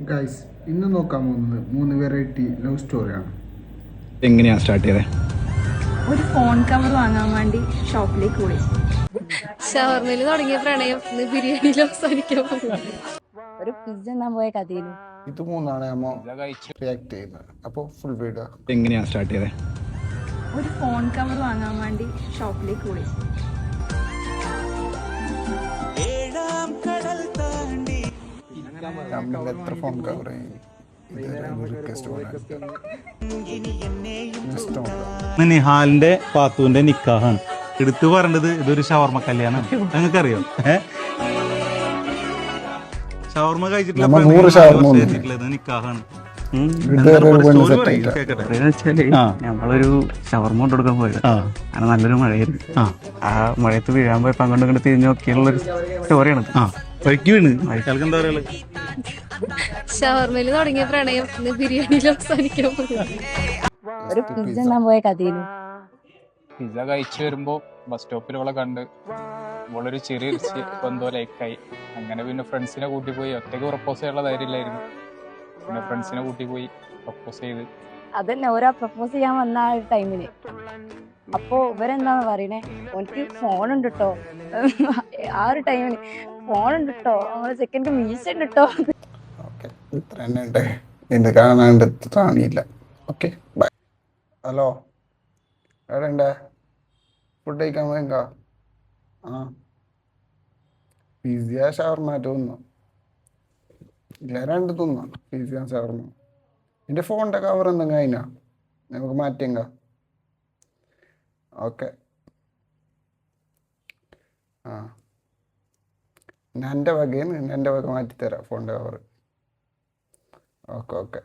Guys ഇന്ന് നോക്കാൻ പോകുന്നത് 3 വെറൈറ്റി ലവ് സ്റ്റോറിയാണ്. എങ്ങനെയാണ് സ്റ്റാർട്ട് ചെയ്തത്? ഒരു ഫോൺ കവർ വാങ്ങാൻ വേണ്ടി ഷോപ്പിലേക്ക് പോയി. ഷവർമയിൽ തുടങ്ങിയ പ്രണയം ഇന്ന് ബിരിയാണിയിൽ അവസാനിക്കാൻ പോകുന്നു. ഒരു പിസ്സ ഞാൻ പോയ കഥയിലും ഇത് മൂന്നാണ് നമ്മൾ റിയാക്ട് ചെയ്യുന്നത്. അപ്പോൾ ഫുൾ വീഡിയോ. എങ്ങനെയാണ് സ്റ്റാർട്ട് ചെയ്തത്? ഒരു ഫോൺ കവർ വാങ്ങാൻ വേണ്ടി ഷോപ്പിലേക്ക് പോയി. നമ്മൾ എത്ര ഫോൺ കവർ നിഹാലിന്റെ പാത്തുവിന്റെ നിക്കാഹാണ്. എടുത്തു പറയേണ്ടത് ഇതൊരു ഷവർമ്മ കല്യാണം. നിങ്ങൾക്കറിയോ? ഷവർമ്മ കഴിച്ചിട്ടില്ല, നിക്കാഹാണ്. നമ്മളൊരു ഷവർമ്മ കൊണ്ട് കൊടുക്കാൻ പോയത്. അങ്ങനെ നല്ലൊരു മഴയായിരുന്നു. ആ മഴയത്ത് വീഴാൻ പോയപ്പോ അങ്ങോട്ട് ഇങ്ങോട്ട് തിരിഞ്ഞു നോക്കിയുള്ള ഒരു സ്റ്റോറിയാണ്. എന്താ പറയുക? ഷവർമയിൽ തുടങ്ങിയ പ്രണയം ഇന്ന് ബിരിയാണിയിൽ അവസാനിക്കാൻ പോകുന്നു. ഒരു പിസ്സ ഞാൻ പോയ കഥയിലും പിസ്സ കഴിച്ചു വരുമ്പോ ബസ് സ്റ്റോപ്പിൽ അവളെ കണ്ട് ഇവളൊരു ചെറിയൊരു എന്തോ ലൈക്കായി. അങ്ങനെ പിന്നെ ഫ്രണ്ട്സിനെ കൂട്ടി പോയി. ഒറ്റയ്ക്ക് പ്രപ്പോസ് ചെയ്യാനുള്ള ധൈര്യമില്ലായിരുന്നു. പിന്നെ ഫ്രണ്ട്സിനെ കൂട്ടി പോയി പ്രപ്പോസ് ചെയ്ത്. അതന്നെ ഓരോ പ്രപ്പോസ് ചെയ്യാൻ വന്ന ആ ഒരു ടൈമിന് അപ്പോ ഇവരെന്താന്ന് പറയണേ, എനിക്ക് ഫോൺ ഉണ്ട് കേട്ടോ. ആ ഒരു ടൈമിന് ഫോൺ ഉണ്ട് കേട്ടോ, നമ്മളെ സെക്കൻഡ് മീശ ഉണ്ട് കേട്ടോ. ഓക്കെ, ഇത്ര തന്നെ ഉണ്ട്. ഇത് കാണാണ്ട് കാണിയില്ല. Okay, by. ഹലോ, എവിടെ ഉണ്ട്? ഫുഡ് കഴിക്കാൻ പോയെങ്കാ? ആ, പിസ്സ ഷവർമ്മ തിന്നു. ഇല്ല, രണ്ട് തിന്നു. പിസ്സ ഷവർമ്മ. എൻ്റെ ഫോണിൻ്റെ കവർ എന്തെങ്കിലും അതിനാ നമുക്ക് മാറ്റിയെങ്ക? ഓക്കെ. ആ, ഞാൻ എൻ്റെ വക മാറ്റിത്തരാം ഫോണിൻ്റെ കവർ. Okay okay.